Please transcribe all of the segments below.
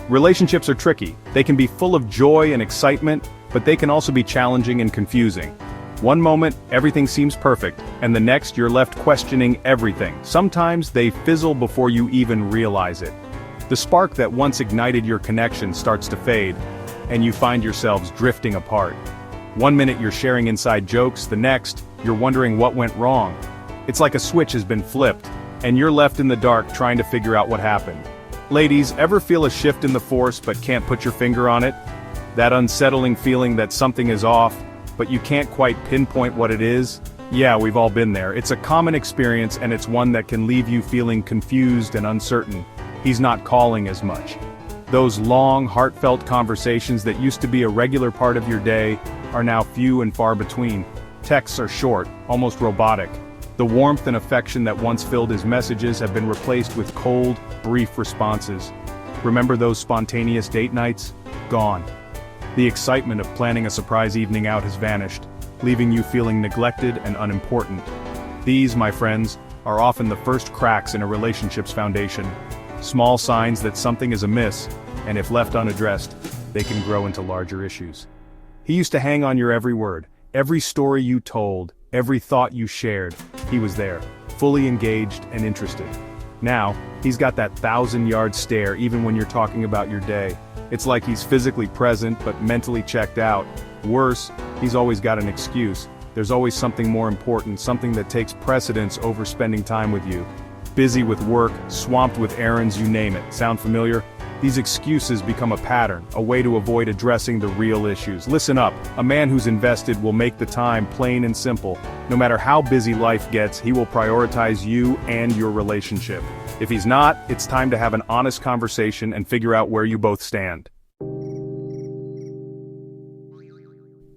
Relationships are tricky. They can be full of joy and excitement, but they can also be challenging and confusing. One moment, everything seems perfect, and the next you're left questioning everything. Sometimes they fizzle before you even realize it. The spark that once ignited your connection starts to fade, and you find yourselves drifting apart. One minute you're sharing inside jokes, the next, you're wondering what went wrong. It's like a switch has been flipped, and you're left in the dark trying to figure out what happened. Ladies, ever feel a shift in the force but can't put your finger on it? That unsettling feeling that something is off, but you can't quite pinpoint what it is? Yeah, we've all been there. It's a common experience, and it's one that can leave you feeling confused and uncertain. He's not calling as much. Those long, heartfelt conversations that used to be a regular part of your day are now few and far between. Texts are short, almost robotic. The warmth and affection that once filled his messages have been replaced with cold, brief responses. Remember those spontaneous date nights? Gone. The excitement of planning a surprise evening out has vanished, leaving you feeling neglected and unimportant. These, my friends, are often the first cracks in a relationship's foundation. Small signs that something is amiss, and if left unaddressed, they can grow into larger issues. He used to hang on your every word, every story you told, every thought you shared. He was there, fully engaged and interested. Now, he's got that 1,000-yard stare even when you're talking about your day. It's like he's physically present but mentally checked out. Worse, he's always got an excuse. There's always something more important, something that takes precedence over spending time with you. Busy with work, swamped with errands, you name it. Sound familiar? These excuses become a pattern, a way to avoid addressing the real issues. Listen up, a man who's invested will make the time plain and simple. No matter how busy life gets, he will prioritize you and your relationship. If he's not, it's time to have an honest conversation and figure out where you both stand.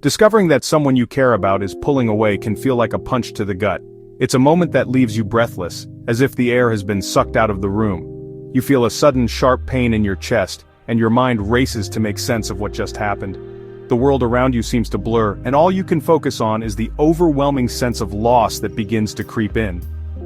Discovering that someone you care about is pulling away can feel like a punch to the gut. It's a moment that leaves you breathless, as if the air has been sucked out of the room. You feel a sudden sharp pain in your chest, and your mind races to make sense of what just happened. The world around you seems to blur, and all you can focus on is the overwhelming sense of loss that begins to creep in.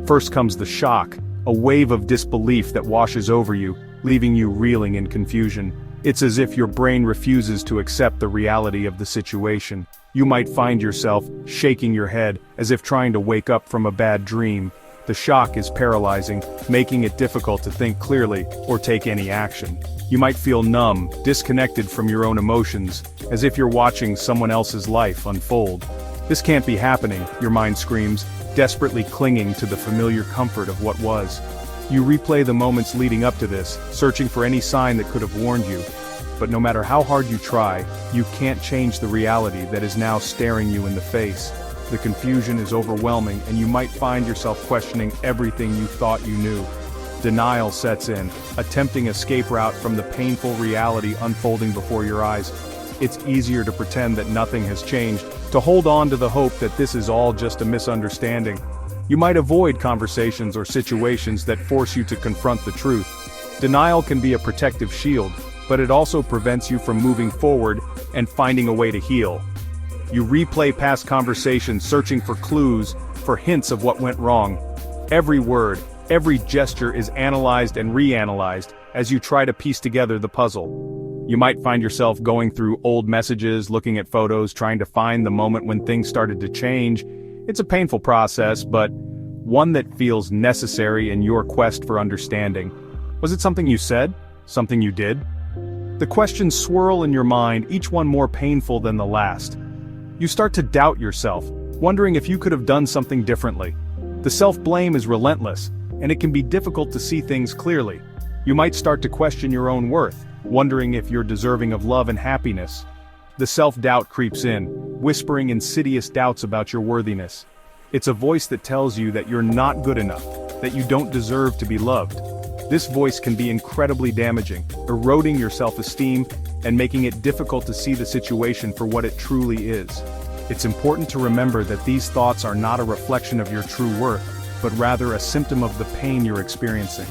First comes the shock, a wave of disbelief that washes over you, leaving you reeling in confusion. It's as if your brain refuses to accept the reality of the situation. You might find yourself shaking your head, as if trying to wake up from a bad dream. The shock is paralyzing, making it difficult to think clearly or take any action. You might feel numb, disconnected from your own emotions, as if you're watching someone else's life unfold. This can't be happening, your mind screams, desperately clinging to the familiar comfort of what was. You replay the moments leading up to this, searching for any sign that could have warned you. But no matter how hard you try, you can't change the reality that is now staring you in the face. The confusion is overwhelming, and you might find yourself questioning everything you thought you knew. Denial sets in, a tempting escape route from the painful reality unfolding before your eyes. It's easier to pretend that nothing has changed, to hold on to the hope that this is all just a misunderstanding. You might avoid conversations or situations that force you to confront the truth. Denial can be a protective shield, but it also prevents you from moving forward and finding a way to heal. You replay past conversations, searching for clues, for hints of what went wrong. Every word, every gesture is analyzed and reanalyzed as you try to piece together the puzzle. You might find yourself going through old messages, looking at photos, trying to find the moment when things started to change. It's a painful process, but one that feels necessary in your quest for understanding. Was it something you said? Something you did? The questions swirl in your mind, each one more painful than the last. You start to doubt yourself, wondering if you could have done something differently. The self-blame is relentless, and it can be difficult to see things clearly. You might start to question your own worth, wondering if you're deserving of love and happiness. The self-doubt creeps in, whispering insidious doubts about your worthiness. It's a voice that tells you that you're not good enough, that you don't deserve to be loved. This voice can be incredibly damaging, eroding your self-esteem and making it difficult to see the situation for what it truly is. It's important to remember that these thoughts are not a reflection of your true worth, but rather a symptom of the pain you're experiencing.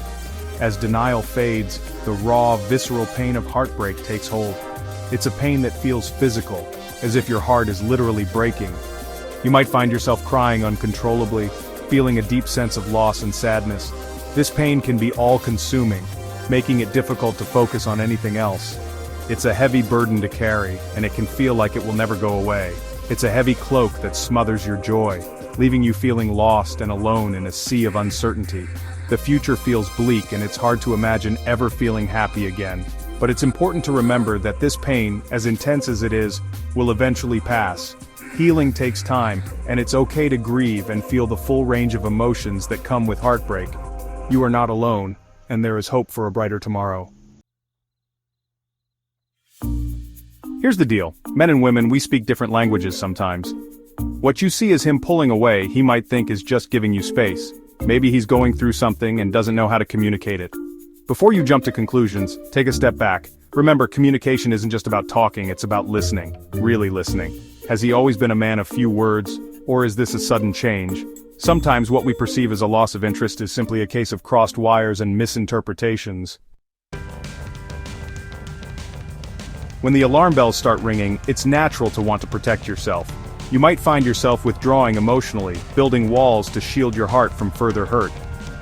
As denial fades, the raw, visceral pain of heartbreak takes hold. It's a pain that feels physical, as if your heart is literally breaking. You might find yourself crying uncontrollably, feeling a deep sense of loss and sadness. This pain can be all-consuming, making it difficult to focus on anything else. It's a heavy burden to carry, and it can feel like it will never go away. It's a heavy cloak that smothers your joy, leaving you feeling lost and alone in a sea of uncertainty. The future feels bleak, and it's hard to imagine ever feeling happy again. But it's important to remember that this pain, as intense as it is, will eventually pass. Healing takes time, and it's okay to grieve and feel the full range of emotions that come with heartbreak. You are not alone, and there is hope for a brighter tomorrow. Here's the deal. Men and women, we speak different languages sometimes. What you see as him pulling away, he might think is just giving you space. Maybe he's going through something and doesn't know how to communicate it. Before you jump to conclusions, take a step back. Remember, communication isn't just about talking, it's about listening. Really listening. Has he always been a man of few words, or is this a sudden change? Sometimes what we perceive as a loss of interest is simply a case of crossed wires and misinterpretations. When the alarm bells start ringing, it's natural to want to protect yourself. You might find yourself withdrawing emotionally, building walls to shield your heart from further hurt.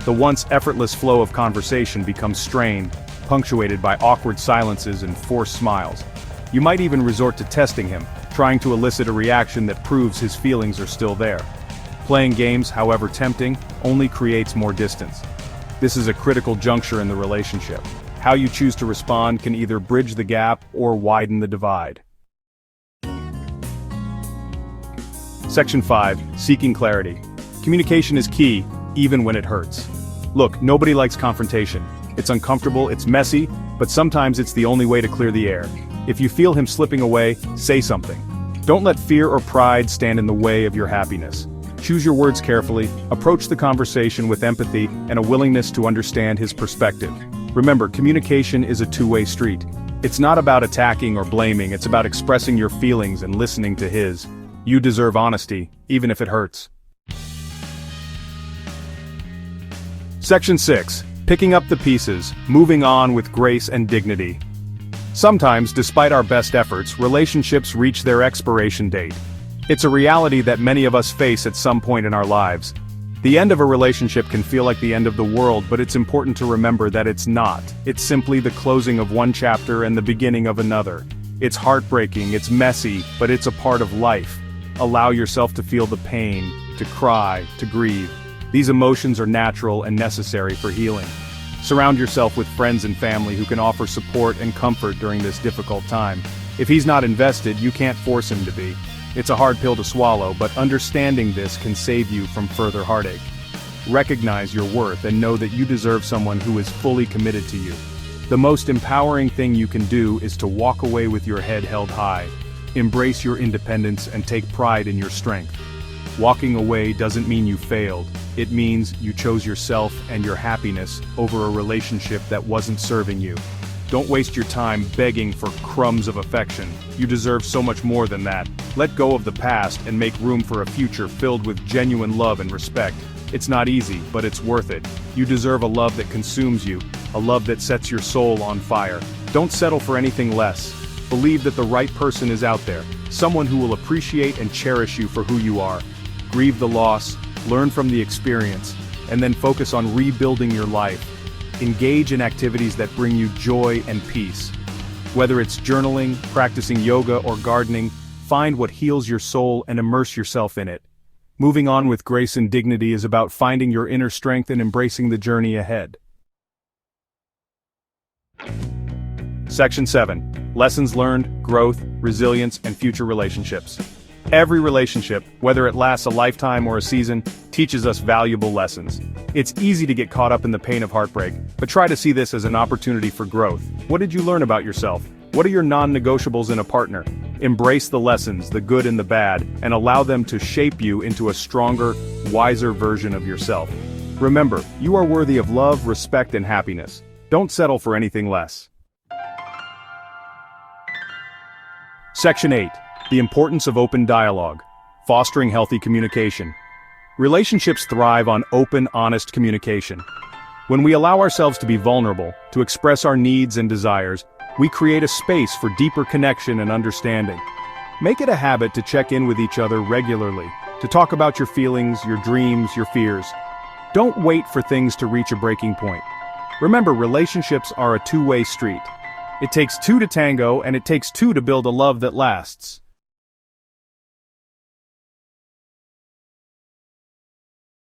The once effortless flow of conversation becomes strained, punctuated by awkward silences and forced smiles. You might even resort to testing him, trying to elicit a reaction that proves his feelings are still there. Playing games, however tempting, only creates more distance. This is a critical juncture in the relationship. How you choose to respond can either bridge the gap or widen the divide. Section 5. Seeking clarity. Communication is key, even when it hurts. Look, nobody likes confrontation. It's uncomfortable, it's messy, but sometimes it's the only way to clear the air. If you feel him slipping away, say something. Don't let fear or pride stand in the way of your happiness. Choose your words carefully, approach the conversation with empathy and a willingness to understand his perspective. Remember, communication is a two-way street. It's not about attacking or blaming, it's about expressing your feelings and listening to his. You deserve honesty, even if it hurts. Section 6. Picking up the pieces, moving on with grace and dignity. Sometimes, despite our best efforts, relationships reach their expiration date. It's a reality that many of us face at some point in our lives. The end of a relationship can feel like the end of the world, but it's important to remember that it's not. It's simply the closing of one chapter and the beginning of another. It's heartbreaking, it's messy, but it's a part of life. Allow yourself to feel the pain, to cry, to grieve. These emotions are natural and necessary for healing. Surround yourself with friends and family who can offer support and comfort during this difficult time. If he's not invested, you can't force him to be. It's a hard pill to swallow, but understanding this can save you from further heartache. Recognize your worth and know that you deserve someone who is fully committed to you. The most empowering thing you can do is to walk away with your head held high. Embrace your independence and take pride in your strength. Walking away doesn't mean you failed. It means you chose yourself and your happiness over a relationship that wasn't serving you. Don't waste your time begging for crumbs of affection. You deserve so much more than that. Let go of the past and make room for a future filled with genuine love and respect. It's not easy, but it's worth it. You deserve a love that consumes you, a love that sets your soul on fire. Don't settle for anything less. Believe that the right person is out there, someone who will appreciate and cherish you for who you are. Grieve the loss, learn from the experience, and then focus on rebuilding your life. Engage in activities that bring you joy and peace. Whether it's journaling, practicing yoga, or gardening, find what heals your soul and immerse yourself in it. Moving on with grace and dignity is about finding your inner strength and embracing the journey ahead. Section 7. Lessons learned, growth, resilience, and future relationships. Every relationship, whether it lasts a lifetime or a season, teaches us valuable lessons. It's easy to get caught up in the pain of heartbreak, but try to see this as an opportunity for growth. What did you learn about yourself? What are your non-negotiables in a partner? Embrace the lessons, the good and the bad, and allow them to shape you into a stronger, wiser version of yourself. Remember, you are worthy of love, respect, and happiness. Don't settle for anything less. Section 8. The importance of open dialogue. Fostering healthy communication. Relationships thrive on open, honest communication. When we allow ourselves to be vulnerable, to express our needs and desires, we create a space for deeper connection and understanding. Make it a habit to check in with each other regularly, to talk about your feelings, your dreams, your fears. Don't wait for things to reach a breaking point. Remember, relationships are a two-way street. It takes two to tango, and it takes two to build a love that lasts.